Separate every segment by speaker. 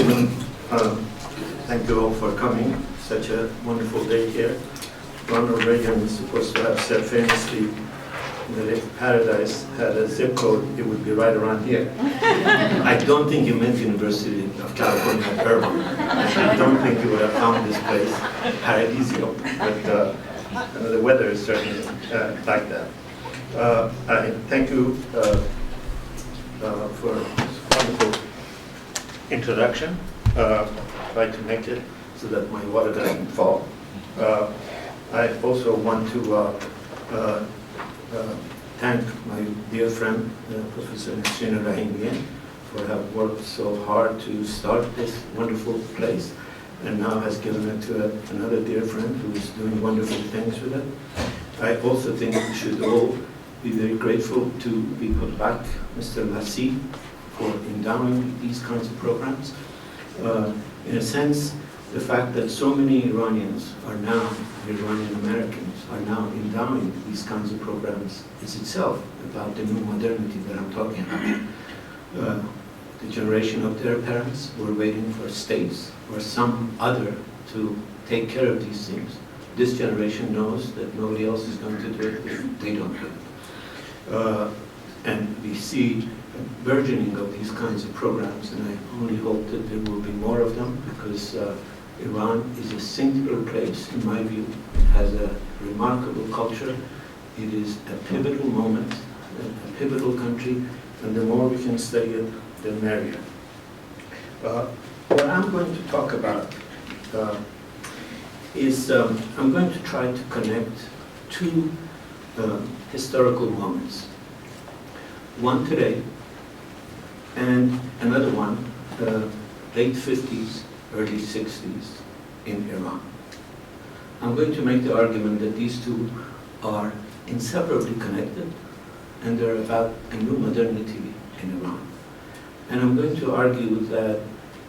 Speaker 1: afternoon. Thank you all for coming. Such a wonderful day here. Ronald Reagan was supposed to have said famously that if paradise had a zip code, it would be right around here. I don't think he meant University of California at Irvine. I don't think you would have found this place paradisial, but the weather is certainly like that. I thank you for this wonderful introduction. Try to make it so that my water doesn't fall. I also want to thank my dear friend, Professor Milani, for having worked so hard to start this wonderful place, and now has given it to another dear friend who is doing wonderful things with it. I also think we should all be very grateful to people like Mr. Lassi for endowing these kinds of programs. In a sense, the fact that so many Iranians are now, Iranian Americans, are now endowing these kinds of programs is itself about the new modernity that I'm talking about. The generation of their parents were waiting for states or some other to take care of these things. This generation knows that nobody else is going to do it if they don't do it. And we see a burgeoning of these kinds of programs, and I only hope that there will be more of them, because Iran is a singular place, in my view. It has a remarkable culture. It is a pivotal moment, a pivotal country, and the more we can study it, the merrier. What I'm going to talk about is I'm going to try to connect two historical moments. One today, and another one, late 50s, early 60s in Iran. I'm going to make the argument that these two are inseparably connected, and they're about a new modernity in Iran. And I'm going to argue that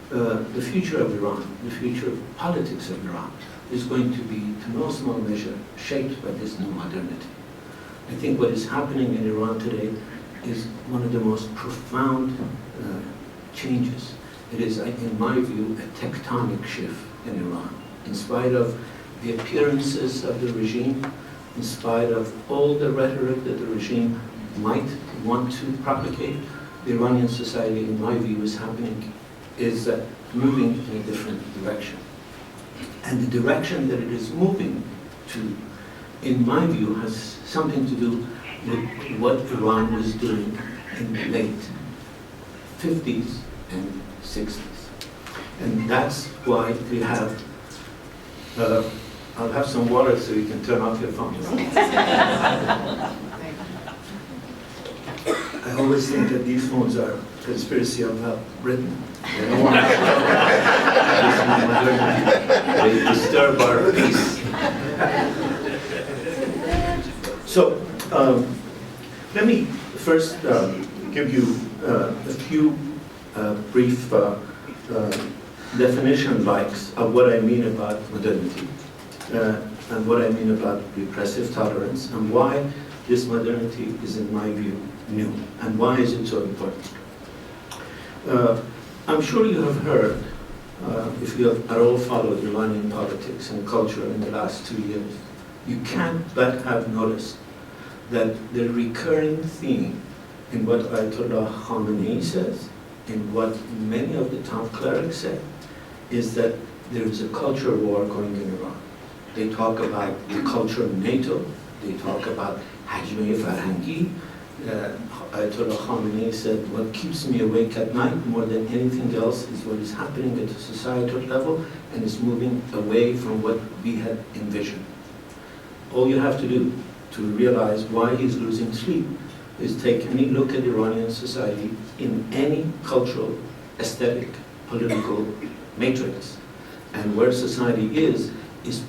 Speaker 1: the future of Iran, the future of politics of Iran, is going to be, to no small measure, shaped by this new modernity. I think what is happening in Iran today is one of the most profound changes. It is, in my view, a tectonic shift in Iran. In spite of the appearances of the regime, in spite of all the rhetoric that the regime might want to propagate, the Iranian society, in my view, is moving in a different direction. And the direction that it is moving to, in my view, has something to do with what Iran was doing in the late 50s and 60s. And that's why we have, I'll have some water so you can turn off your phones. I always think that these phones are a conspiracy of Britain. They don't want to they disturb our peace. So, let me first give you a few brief definition likes of what I mean about modernity and what I mean about repressive tolerance, and why this modernity is, in my view, new, and why is it so important. I'm sure you have heard, if you have at all followed Iranian politics and culture in the last 2 years, you can't but have noticed that the recurring theme in what Ayatollah Khamenei says, in what many of the top clerics say, is that there is a culture war going in Iran. They talk about the culture of NATO, they talk about Farhanghi. Ayatollah Khamenei said, what keeps me awake at night more than anything else is what is happening at a societal level, and is moving away from what we had envisioned. All you have to do to realize why he's losing sleep is take any look at Iranian society in any cultural, aesthetic, political matrix. And where society is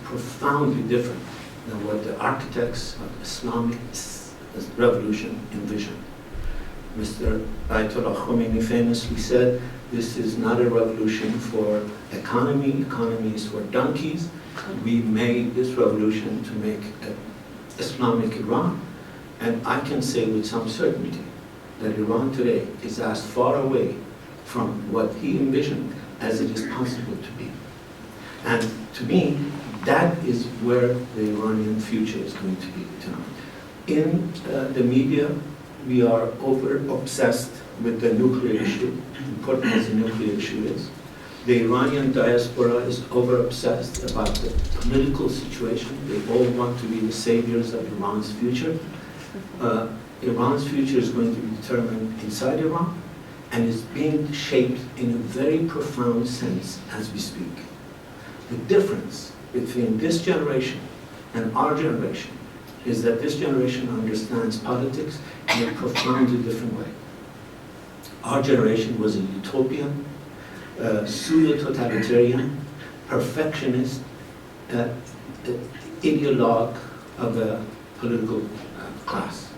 Speaker 1: profoundly different than what the architects of Islamic revolution envisioned. Mr. Ayatollah Khomeini famously said, this is not a revolution for economy is for donkeys. We made this revolution to make an Islamic Iran. And I can say with some certainty that Iran today is as far away from what he envisioned as it is possible to be. And to me, that is where the Iranian future is going to be tonight. In the media, we are over-obsessed with the nuclear issue, important as the nuclear issue is. The Iranian diaspora is over-obsessed about the political situation. They all want to be the saviors of Iran's future. Iran's future is going to be determined inside Iran, and is being shaped in a very profound sense as we speak. The difference between this generation and our generation is that this generation understands politics in a profoundly different way. Our generation was a utopian, pseudo-totalitarian, perfectionist, ideologue of a political class.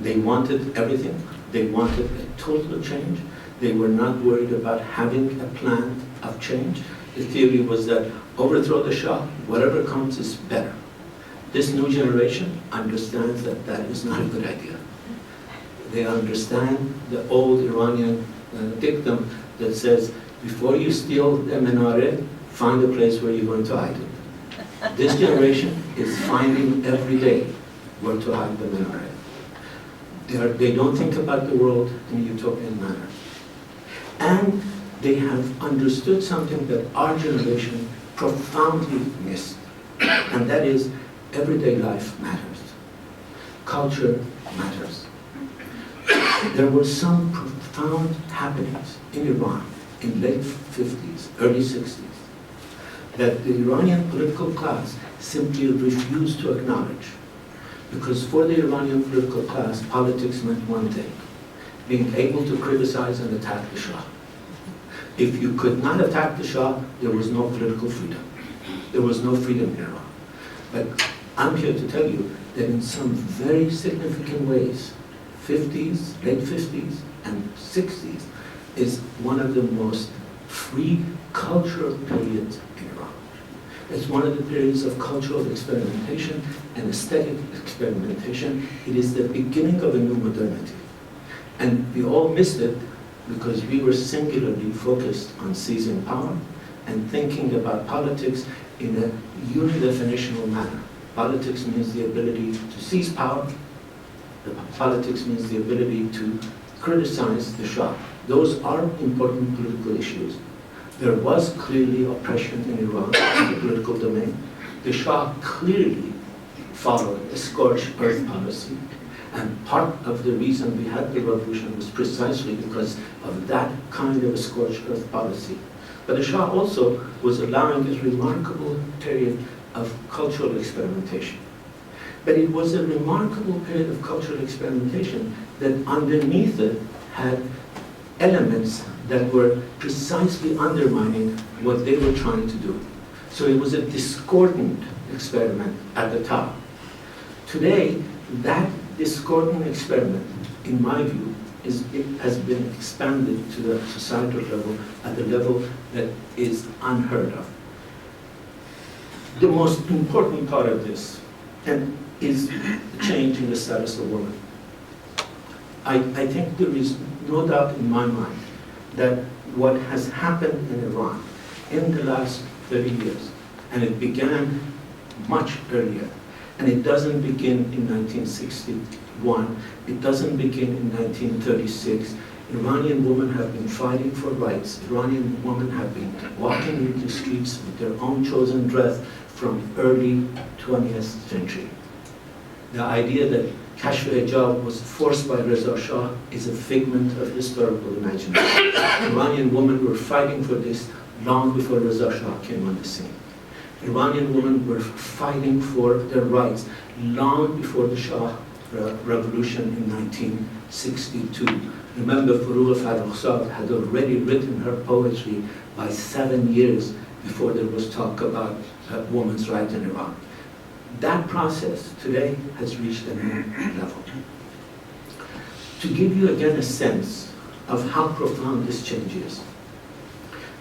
Speaker 1: They wanted everything. They wanted a total change. They were not worried about having a plan of change. The theory was that overthrow the Shah, whatever comes is better. This new generation understands that that is not a good idea. They understand the old Iranian dictum that says, before you steal a minaret, find a place where you're going to hide it. This generation is finding every day where to hide the minaret. They don't think about the world in a utopian manner. And they have understood something that our generation profoundly missed, and that is everyday life matters. Culture matters. There were some profound happenings in Iran in late 50s, early 60s, that the Iranian political class simply refused to acknowledge. Because for the Iranian political class, politics meant one thing: being able to criticize and attack the Shah. If you could not attack the Shah, there was no political freedom. There was no freedom in Iran. But I'm here to tell you that in some very significant ways, 50s, late 50s, and 60s is one of the most free cultural periods in Iran. It's one of the periods of cultural experimentation and aesthetic experimentation. It is the beginning of a new modernity. And we all missed it because we were singularly focused on seizing power and thinking about politics in a unidefinitional manner. Politics means the ability to seize power. Politics means the ability to criticize the Shah. Those are important political issues. There was clearly oppression in Iran in the political domain. The Shah clearly followed a scorched earth policy. And part of the reason we had the revolution was precisely because of that kind of a scorched earth policy. But the Shah also was allowing a remarkable period of cultural experimentation. But it was a remarkable period of cultural experimentation that underneath it had elements that were precisely undermining what they were trying to do. So it was a discordant experiment at the top. Today, that discordant experiment, in my view, has been expanded to the societal level at a level that is unheard of. The most important part of this is the change in the status of women. I think there is no doubt in my mind that what has happened in Iran in the last 30 years, and it began much earlier, and it doesn't begin in 1961, it doesn't begin in 1936. Iranian women have been fighting for rights. Iranian women have been walking into the streets with their own chosen dress from early 20th century. The idea that Kashf hijab was forced by Reza Shah is a figment of historical imagination. Iranian women were fighting for this long before Reza Shah came on the scene. Iranian women were fighting for their rights long before the Shah revolution in 1962. Remember, Forough Farrokhzad had already written her poetry by 7 years before there was talk about women's rights in Iran. That process today has reached a new level. To give you again a sense of how profound this change is,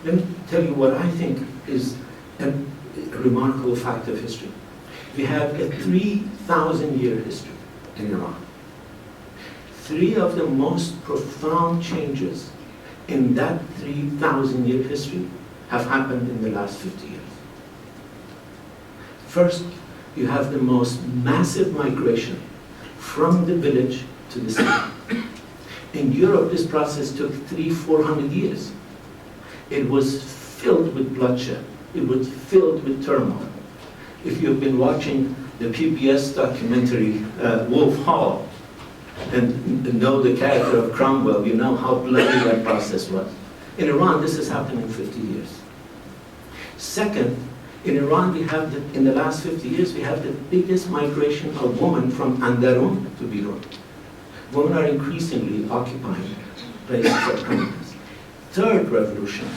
Speaker 1: let me tell you what I think is a remarkable fact of history. We have a 3,000-year history in Iran. Three of the most profound changes in that 3,000-year history have happened in the last 50 years. First, you have the most massive migration from the village to the city. In Europe, this process took 300-400 years. It was filled with bloodshed. It was filled with turmoil. If you've been watching the PBS documentary Wolf Hall and know the character of Cromwell, you know how bloody that process was. In Iran, this has happened in 50 years. Second, in Iran, we have in the last 50 years, we have the biggest migration of women from Andarun to Birun. Women are increasingly occupying places of prominence. Third revolution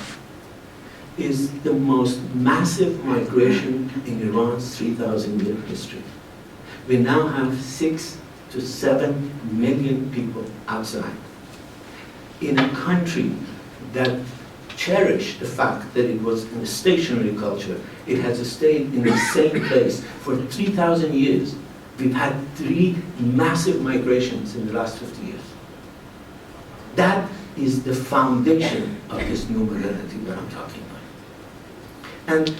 Speaker 1: is the most massive migration in Iran's 3,000-year history. We now have 6 to 7 million people outside. In a country that cherished the fact that it was in a stationary culture, it has stayed in the same place for 3,000 years. We've had 3 massive migrations in the last 50 years. That is the foundation of this new modernity that I'm talking about. And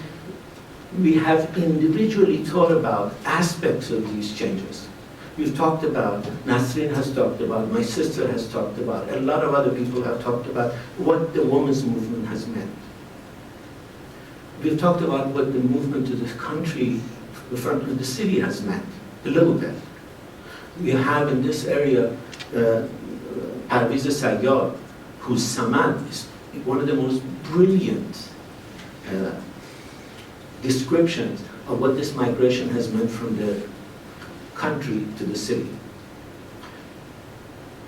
Speaker 1: we have individually thought about aspects of these changes. We've talked about, Nasrin has talked about, my sister has talked about, a lot of other people have talked about what the women's movement has meant. We've talked about what the movement to this country, the front of the city has meant, a little bit. We have in this area Parviz Sayyad, whose Samad is one of the most brilliant descriptions of what this migration has meant from the country to the city.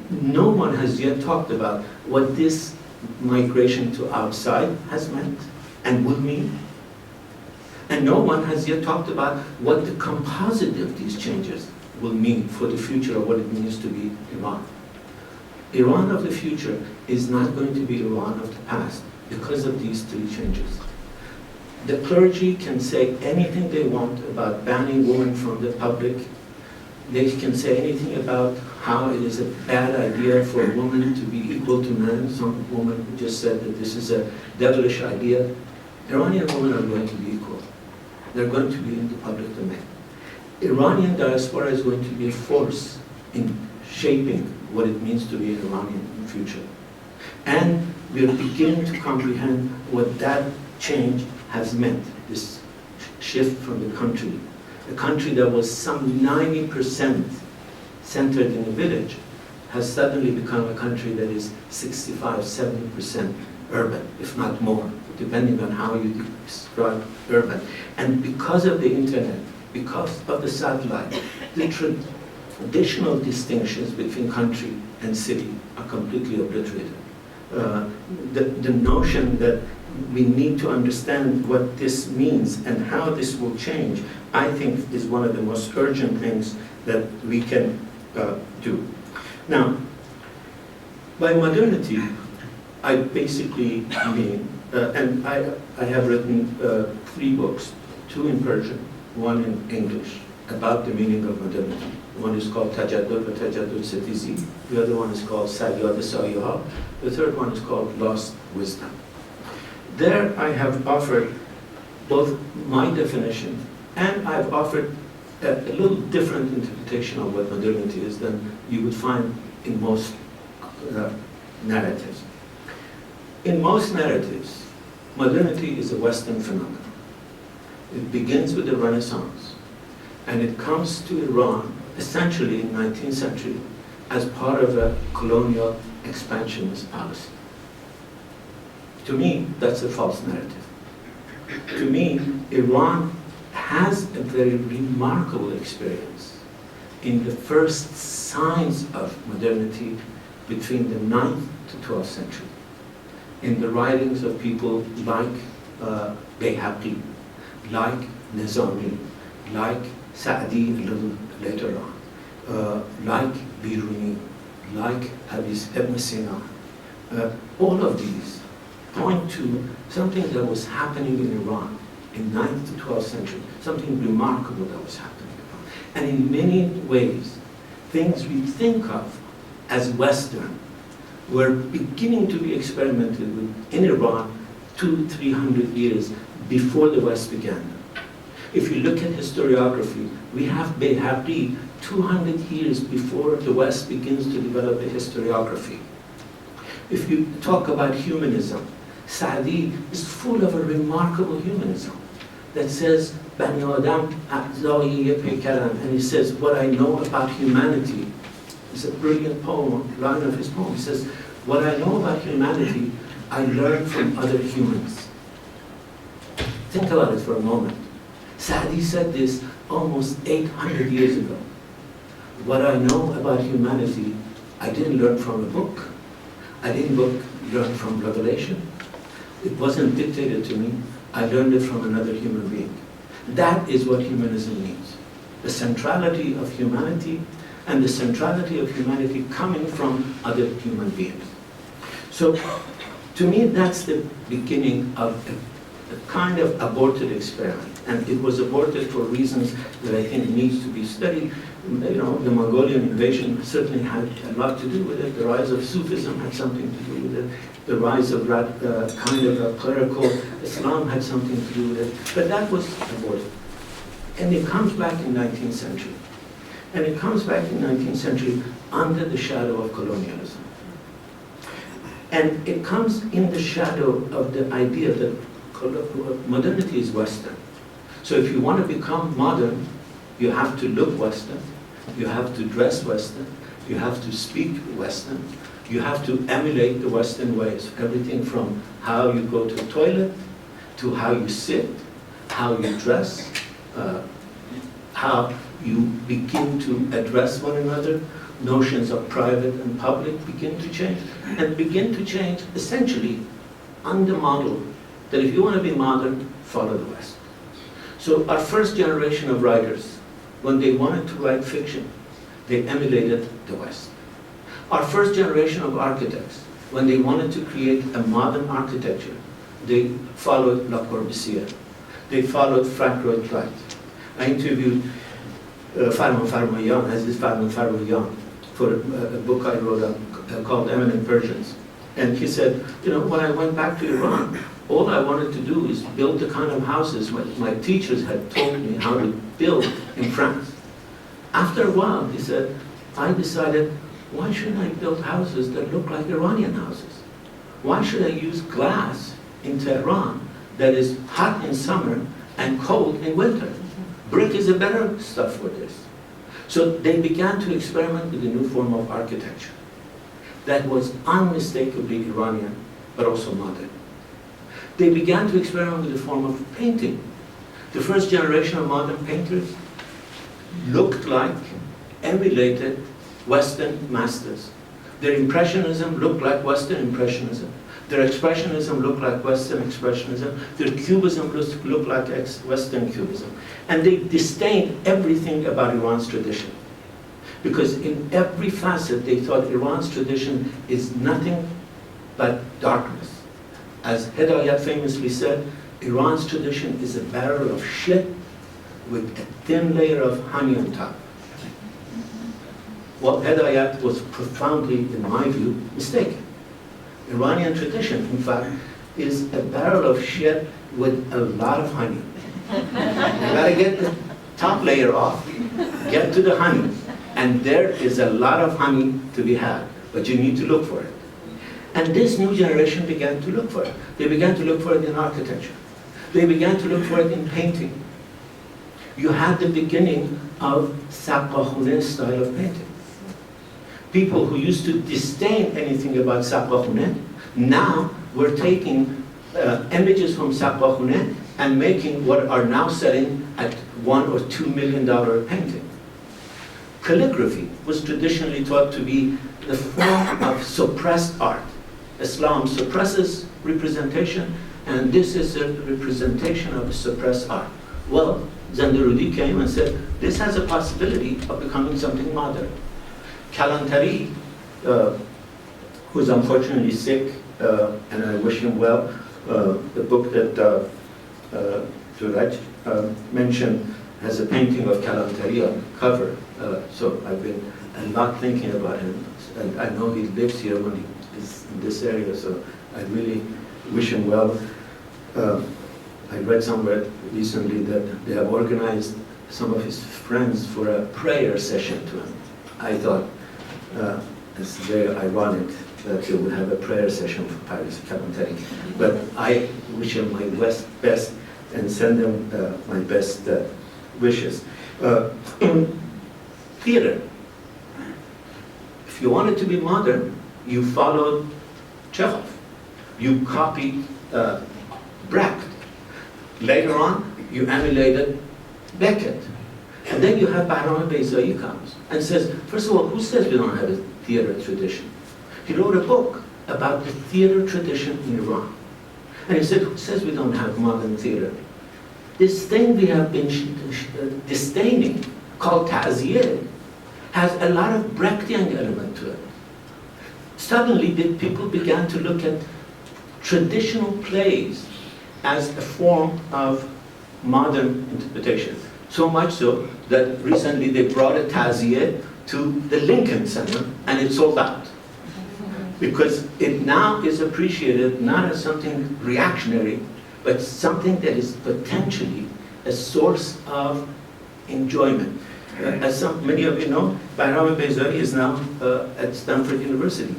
Speaker 1: No one has yet talked about what this migration to outside has meant and would mean. And no one has yet talked about what the composite of these changes will mean for the future of what it means to be Iran. Iran of the future is not going to be Iran of the past because of these 3 changes. The clergy can say anything they want about banning women from the public. They can say anything about how it is a bad idea for a woman to be equal to men. Some woman just said that this is a devilish idea. Iranian women are going to be equal. They're going to be in the public domain. Iranian diaspora is going to be a force in shaping what it means to be an Iranian in the future. And we're beginning to comprehend what that change has meant, this shift from the country. A country that was some 90% centered in a village has suddenly become a country that is 65-70% urban, if not more, depending on how you describe urban. And because of the internet, because of the satellite, the traditional distinctions between country and city are completely obliterated. The notion that we need to understand what this means and how this will change, I think is one of the most urgent things that we can do. Now, by modernity, I basically mean, and I have written 3 books, 2 in Persian, 1 in English, about the meaning of modernity. One is called Tejddud wa Tajaddud Setizi, the other one is called Sayyad Sayyah, the third one is called Lost Wisdom. There I have offered both my definition and I've offered a little different interpretation of what modernity is than you would find in most narratives. In most narratives, modernity is a Western phenomenon. It begins with the Renaissance, and it comes to Iran essentially in the 19th century as part of a colonial expansionist policy. To me, that's a false narrative. To me, Iran has a very remarkable experience in the first signs of modernity between the 9th to 12th century, in the writings of people like Bayhaqi, like Nizami, like Sa'di a little later on, like Biruni, like Abbas ibn Sina. All of these point to something that was happening in Iran in 9th to 12th century, something remarkable that was happening in Iran. And in many ways, things we think of as Western were beginning to be experimented with in Iran 200-300 years before the West began. If you look at historiography, we have Bayhaqi 200 years before the West begins to develop a historiography. If you talk about humanism, Sa'di is full of a remarkable humanism that says, Bani Adam a'zai pekaran, and he says, what I know about humanity, it's a brilliant poem, line of his poem, he says, what I know about humanity, I learned from other humans. Think about it for a moment. Sa'di said this almost 800 years ago. What I know about humanity, I didn't learn from a book. I didn't learn from revelation. It wasn't dictated to me. I learned it from another human being. That is what humanism means. The centrality of humanity and the centrality of humanity coming from other human beings. So, to me, that's the beginning of a kind of aborted experiment. And it was aborted for reasons that I think needs to be studied. You know, the Mongolian invasion certainly had a lot to do with it. The rise of Sufism had something to do with it. The rise of kind of a clerical Islam had something to do with it. But that was aborted. And it comes back in 19th century. And it comes back in 19th century under the shadow of colonialism. And it comes in the shadow of the idea that modernity is Western. So if you want to become modern, you have to look Western, you have to dress Western, you have to speak Western, you have to emulate the Western ways. Everything from how you go to the toilet, to how you sit, how you dress, how you begin to address one another. Notions of private and public begin to change, and begin to change essentially on the model that if you want to be modern, follow the West. So our first generation of writers, when they wanted to write fiction, they emulated the West. Our first generation of architects, when they wanted to create a modern architecture, they followed Le Corbusier. They followed Frank Lloyd Wright. I interviewed Farman Farmayan, Aziz Farman Farmayan, for a book I wrote called Eminent Persians. And he said, you know, when I went back to Iran, all I wanted to do is build the kind of houses my teachers had told me how to build in France. After a while, he said, I decided, why shouldn't I build houses that look like Iranian houses? Why should I use glass in Tehran that is hot in summer and cold in winter? Brick is a better stuff for this. So they began to experiment with a new form of architecture that was unmistakably Iranian, but also modern. They began to experiment with a form of painting. The first generation of modern painters looked like, emulated Western masters. Their Impressionism looked like Western Impressionism. Their Expressionism looked like Western Expressionism. Their Cubism looked like Western Cubism. And they disdained everything about Iran's tradition. Because in every facet, they thought Iran's tradition is nothing but darkness. As Hedayat famously said, Iran's tradition is a barrel of shit with a thin layer of honey on top. Well, Hedayat was profoundly, in my view, mistaken. Iranian tradition, in fact, is a barrel of shit with a lot of honey. You gotta get the top layer off, get to the honey, and there is a lot of honey to be had, but you need to look for it. And this new generation began to look for it. They began to look for it in architecture. They began to look for it in painting. You had the beginning of Saqqakhune style of painting. People who used to disdain anything about Saqqakhune now were taking images from Saqqakhune and making what are now selling at $1 or $2 million painting. Calligraphy was traditionally thought to be the form of suppressed art. Islam suppresses representation, and this is a representation of a suppressed art. Well, Zandarudi came and said, this has a possibility of becoming something modern. Kalantari, who's unfortunately sick, and I wish him well, the book that Turaj mentioned has a painting of Kalantari on the cover, so I've been not thinking about him, and I know he lives here. When he is in this area, so I really wish him well. I read somewhere recently that they have organized some of his friends for a prayer session to him. I thought it's very ironic that they would have a prayer session for Paris Capantari. But I wish him my best and send him my best wishes. In theater, if you wanted to be modern, you followed Chekhov. You copied Brecht. Later on, you emulated Beckett. And then you have Barnabé Beyzai comes and says, first of all, who says we don't have a theater tradition? He wrote a book about the theater tradition in Iran. And he said, who says we don't have modern theater? This thing we have been disdaining, called ta'ziyeh, has a lot of Brechtian element to it. Suddenly, people began to look at traditional plays as a form of modern interpretation. So much so that recently they brought a ta'ziyeh to the Lincoln Center and it sold out. Because it now is appreciated not as something reactionary, but something that is potentially a source of enjoyment. As many of you know, Barnabé Beyzai is now at Stanford University.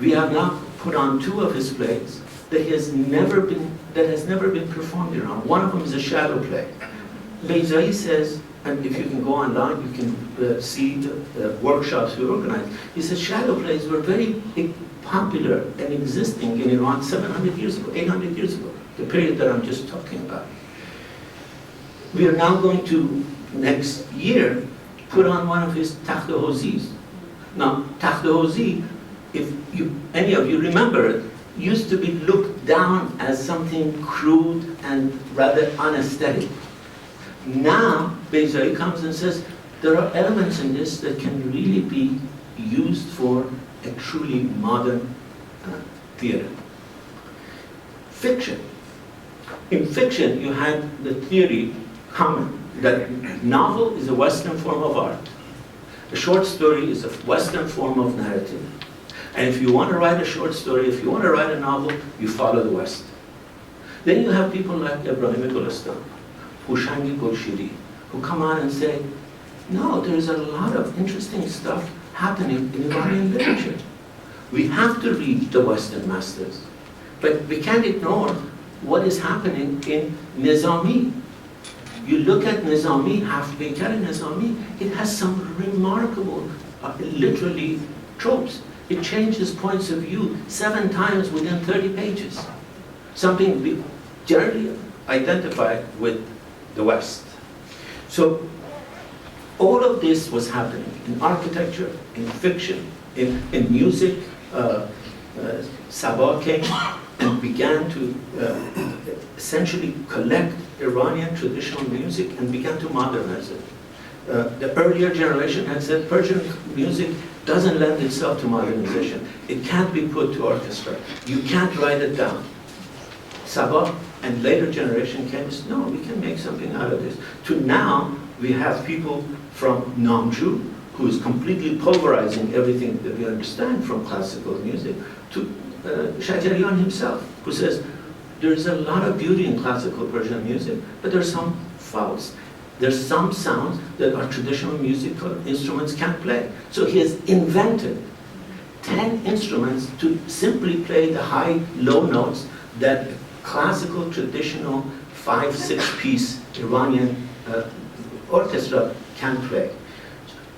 Speaker 1: We have now put on 2 of his plays that has never been performed in Iran. One of them is a shadow play. Beyzai says, and if you can go online, you can see the workshops we organized. He says shadow plays were very popular and existing in Iran 700 years ago, 800 years ago, the period that I'm just talking about. We are now going to, next year, put on one of his Takht-i-Hozis. Now, Takht-i-Hozi, if any of you remember it, used to be looked down as something crude and rather unaesthetic. Now, Beyzai comes and says, there are elements in this that can really be used for a truly modern theater. Fiction. In fiction, you had the theory common that novel is a Western form of art. A short story is a Western form of narrative. And if you want to write a short story, if you want to write a novel, you follow the West. Then you have people like Ibrahim Golestan, Hushangi Golshiri, who come on and say, no, there's a lot of interesting stuff happening in Iranian literature. We have to read the Western masters, but we can't ignore what is happening in Nizami. You look at Nizami, Haft-Baykar Nizami, it has some remarkable, literally, tropes. It changes points of view 7 times within 30 pages. Something we generally identify with the West. So all of this was happening in architecture, in fiction, in music. Sabah came and began to essentially collect Iranian traditional music and began to modernize it. The earlier generation had said Persian music doesn't lend itself to modernization. It can't be put to orchestra. You can't write it down. Sabah and later generation came and said, no, we can make something out of this. To now, we have people from Namju, who is completely pulverizing everything that we understand from classical music, to Shajarian himself, who says, there's a lot of beauty in classical Persian music, but there's some faults. There's some sounds that our traditional musical instruments can't play. So he has invented 10 instruments to simply play the high, low notes that classical, traditional 5-6 piece Iranian orchestra can play.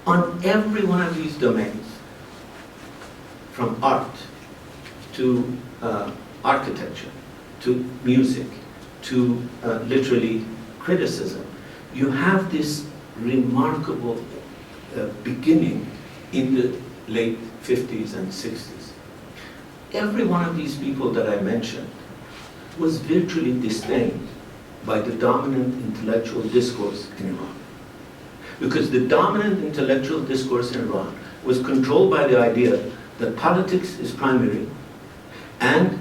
Speaker 1: On every one of these domains, from art to architecture, to music, to literally criticism, you have this remarkable beginning in the late 50s and 60s. Every one of these people that I mentioned was virtually disdained by the dominant intellectual discourse in Iran. Because the dominant intellectual discourse in Iran was controlled by the idea that politics is primary, and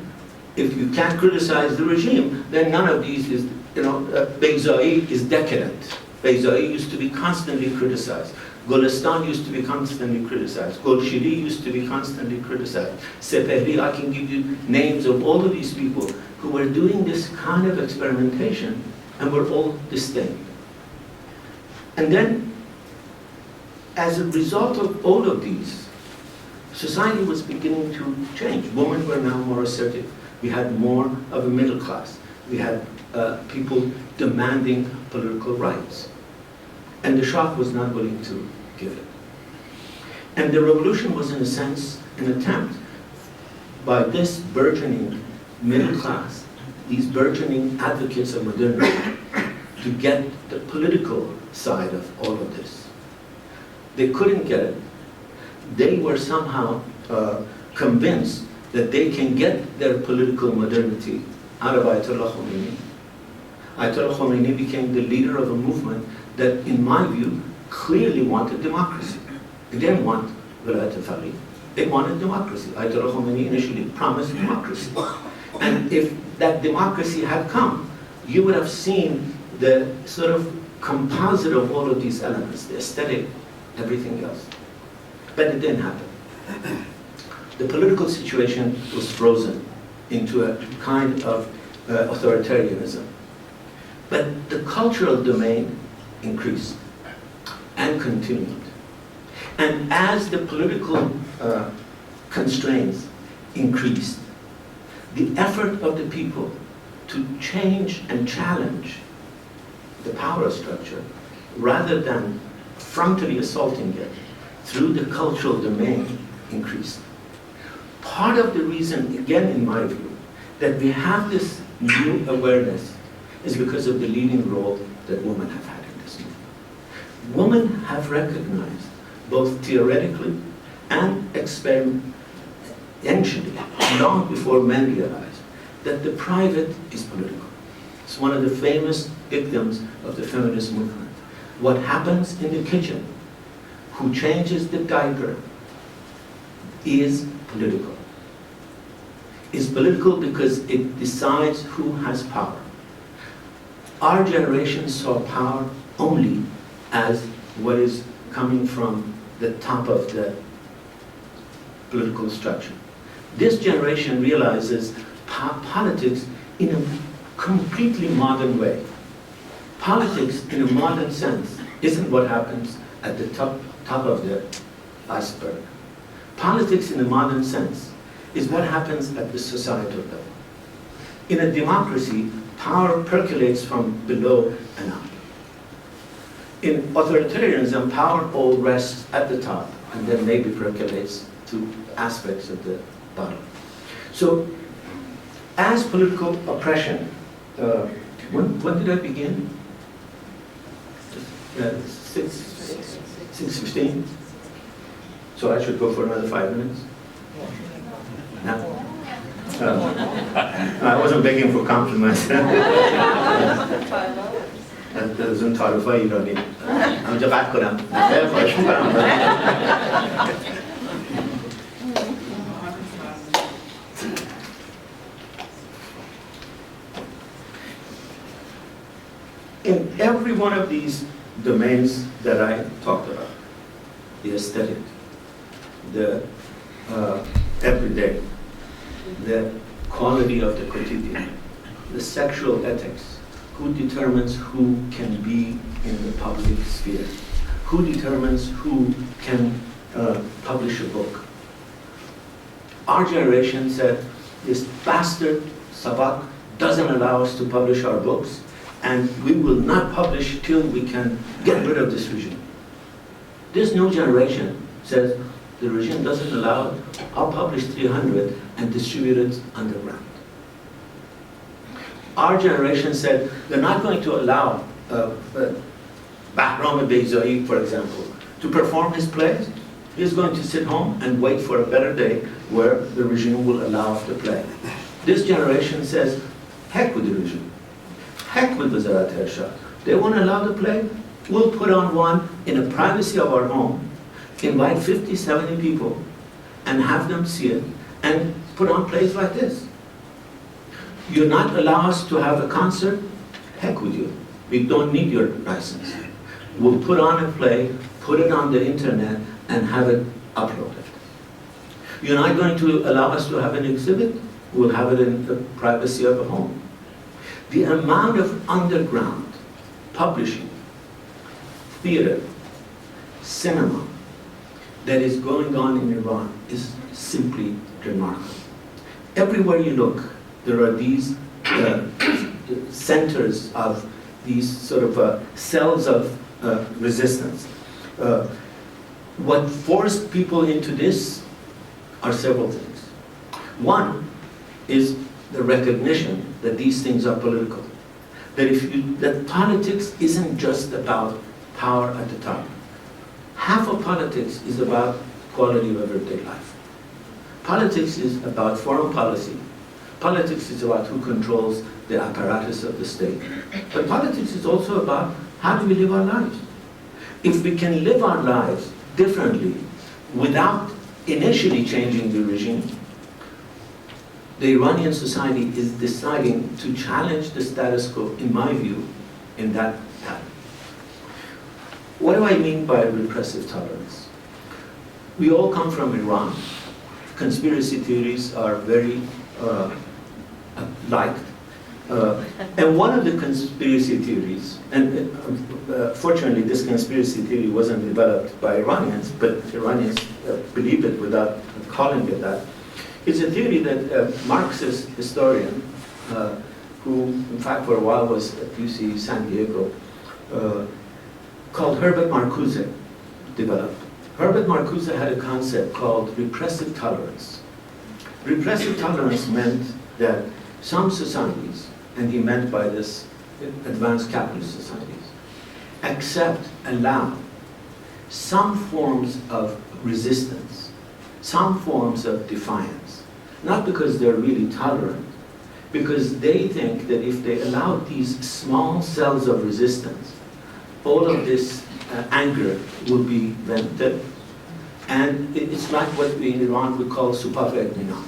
Speaker 1: if you can't criticize the regime, then none of these is, Beyzai is decadent. Beyzai used to be constantly criticized. Golestan used to be constantly criticized. Golshiri used to be constantly criticized. Sepehri, I can give you names of all of these people who were doing this kind of experimentation and were all disdained. And then, as a result of all of these, society was beginning to change. Women were now more assertive. We had more of a middle class. We had people demanding political rights. And the Shah was not willing to give it. And the revolution was, in a sense, an attempt by this burgeoning middle class, these burgeoning advocates of modernity, to get the political side of all of this. They couldn't get it. They were somehow convinced that they can get their political modernity out of Ayatollah Khomeini. Ayatollah Khomeini became the leader of a movement that, in my view, clearly wanted democracy. They didn't want Wilayat al-Faqih. They wanted democracy. Ayatollah Khomeini initially promised democracy. And if that democracy had come, you would have seen the sort of composite of all of these elements, the aesthetic, everything else. But it didn't happen. The political situation was frozen into a kind of authoritarianism. But the cultural domain increased and continued. And as the political constraints increased, the effort of the people to change and challenge the power structure, rather than frontally assaulting it through the cultural domain, increased. Part of the reason, again in my view, that we have this new awareness is because of the leading role that women have had in this movement. Women have recognized, both theoretically and experientially, long before men realized, that the private is political. It's one of the famous dictums of the feminist movement. What happens in the kitchen, who changes the diaper, is political. It's political because it decides who has power. Our generation saw power only as what is coming from the top of the political structure. This generation realizes politics in a completely modern way. Politics, in a modern sense, isn't what happens at the top of the iceberg. Politics, in a modern sense, is what happens at the societal level. In a democracy, power percolates from below and up. In authoritarianism, power all rests at the top and then maybe percolates to aspects of the bottom. So, as political oppression, when did I begin? 6:15? So I should go for another 5 minutes? No? I wasn't begging for compliments. از اون تعارفای ایرانی همونجا قطع کنم خیلی خواهش میکنم. In every one of these domains that I talked about, the aesthetic, the everyday, the quality of the quotidian, the sexual ethics, who determines who can be in the public sphere, who determines who can publish a book. Our generation said, this bastard Sabak doesn't allow us to publish our books, and we will not publish till we can get rid of this regime. This new generation says, the regime doesn't allow it, I'll publish 300 and distribute it underground. Our generation said, they're not going to allow Bahram Beyzai, for example, to perform his plays. He's going to sit home and wait for a better day where the regime will allow us to play. This generation says, heck with the regime. Heck with Wazarat Irshad. They won't allow the play. We'll put on one in the privacy of our home, invite 50, 70 people, and have them see it, and put on plays like this. You're not allow us to have a concert? Heck with you. We don't need your license. We'll put on a play, put it on the internet, and have it uploaded. You're not going to allow us to have an exhibit. We'll have it in the privacy of a home. The amount of underground publishing, theater, cinema that is going on in Iran is simply remarkable. Everywhere you look, there are these centers of these sort of cells of resistance. What forced people into this are several things. One is the recognition that these things are political. That politics isn't just about power at the top. Half of politics is about quality of everyday life. Politics is about foreign policy. Politics is about who controls the apparatus of the state. But politics is also about how do we live our lives. If we can live our lives differently without initially changing the regime, the Iranian society is deciding to challenge the status quo, in my view, in that pattern. What do I mean by repressive tolerance? We all come from Iran. Conspiracy theories are very liked. And one of the conspiracy theories, and fortunately this conspiracy theory wasn't developed by Iranians, but Iranians believe it without calling it that, is a theory that a Marxist historian, who in fact for a while was at UC San Diego, called Herbert Marcuse, developed. Herbert Marcuse had a concept called repressive tolerance. Repressive tolerance meant that some societies, and he meant by this advanced capitalist societies, allow some forms of resistance, some forms of defiance, not because they're really tolerant, because they think that if they allow these small cells of resistance, all of this anger will be vented, and it's like what we in Iran would call supaf etminan.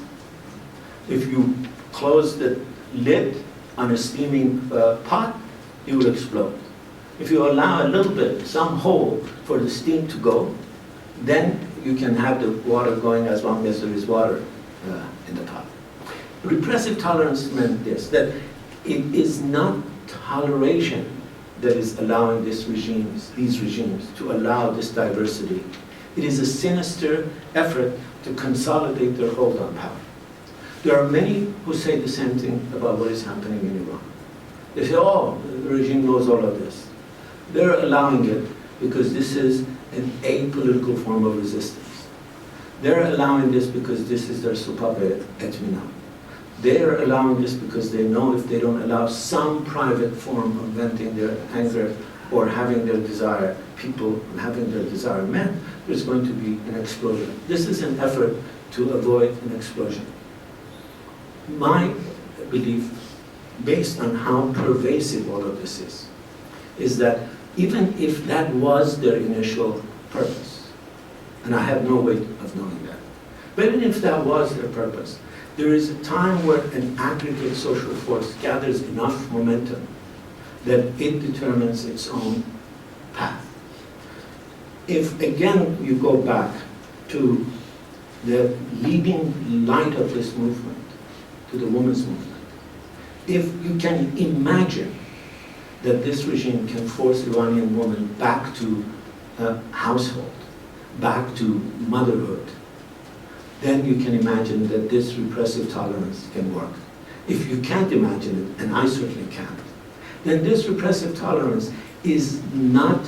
Speaker 1: If you close the lid on a steaming pot, it will explode. If you allow a little bit, some hole for the steam to go, then you can have the water going as long as there is water in the pot. Repressive tolerance meant this, that it is not toleration that is allowing these regimes to allow this diversity. It is a sinister effort to consolidate their hold on power. There are many who say the same thing about what is happening in Iran. They say, oh, the regime knows all of this. They're allowing it because this is an apolitical form of resistance. They're allowing this because this is their supaf etminan. They're allowing this because they know if they don't allow some private form of venting their anger or having their desire, people having their desire met, there's going to be an explosion. This is an effort to avoid an explosion. My belief, based on how pervasive all of this is that even if that was their initial purpose, and I have no way of knowing that, but even if that was their purpose, there is a time where an aggregate social force gathers enough momentum that it determines its own path. If, again, you go back to the leading light of this movement, to the women's movement, if you can imagine that this regime can force Iranian women back to household, back to motherhood, then you can imagine that this repressive tolerance can work. If you can't imagine it, and I certainly can't, then this repressive tolerance is not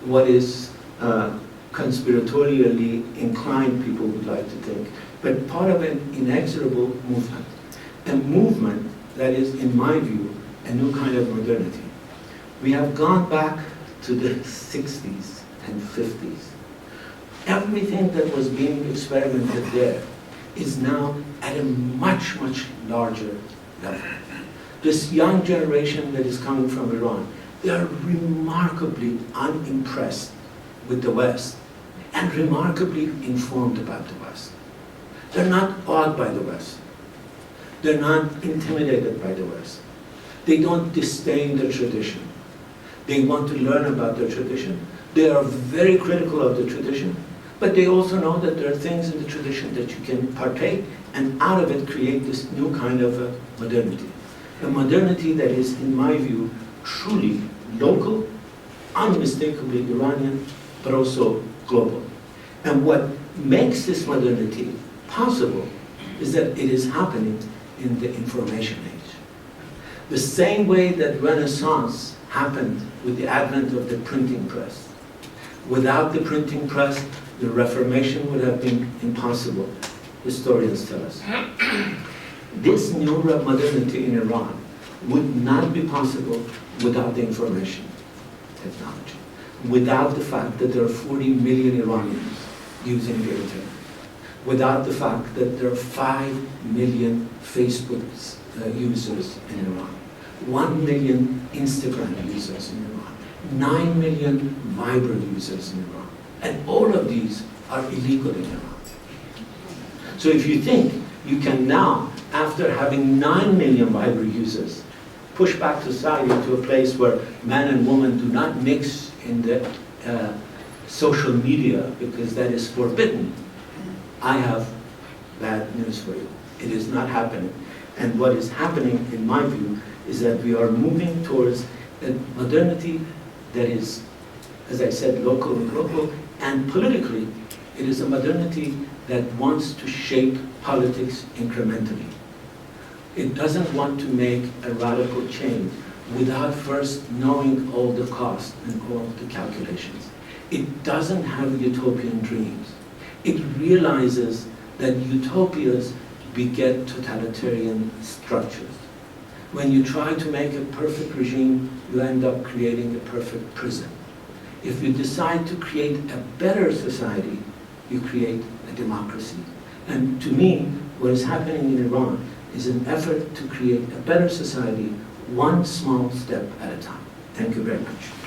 Speaker 1: what is conspiratorially inclined people would like to think, but part of an inexorable movement. A movement that is, in my view, a new kind of modernity. We have gone back to the 60s and 50s. Everything that was being experimented there is now at a much, much larger level. This young generation that is coming from Iran, they are remarkably unimpressed with the West and remarkably informed about the West. They're not awed by the West. They're not intimidated by the West. They don't disdain the tradition. They want to learn about their tradition. They are very critical of the tradition, but they also know that there are things in the tradition that you can partake and out of it create this new kind of modernity. A modernity that is, in my view, truly local, unmistakably Iranian, but also global. And what makes this modernity possible is that it is happening in the information age. The same way that Renaissance happened with the advent of the printing press. Without the printing press, the Reformation would have been impossible, historians tell us. This new modernity in Iran would not be possible without the information technology, without the fact that there are 40 million Iranians using the internet, without the fact that there are 5 million Facebook users in Iran, 1 million Instagram users in Iran, 9 million Viber users in Iran, and all of these are illegal in Iran. So if you think you can now, after having 9 million Viber users, push back society to a place where man and woman do not mix in the social media because that is forbidden, I have bad news for you. It is not happening. And what is happening, in my view, is that we are moving towards a modernity that is, as I said, local and global, and politically, it is a modernity that wants to shape politics incrementally. It doesn't want to make a radical change without first knowing all the costs and all the calculations. It doesn't have utopian dreams. It realizes that utopias beget totalitarian structures. When you try to make a perfect regime, you end up creating a perfect prison. If you decide to create a better society, you create a democracy. And to me, what is happening in Iran is an effort to create a better society, one small step at a time. Thank you very much.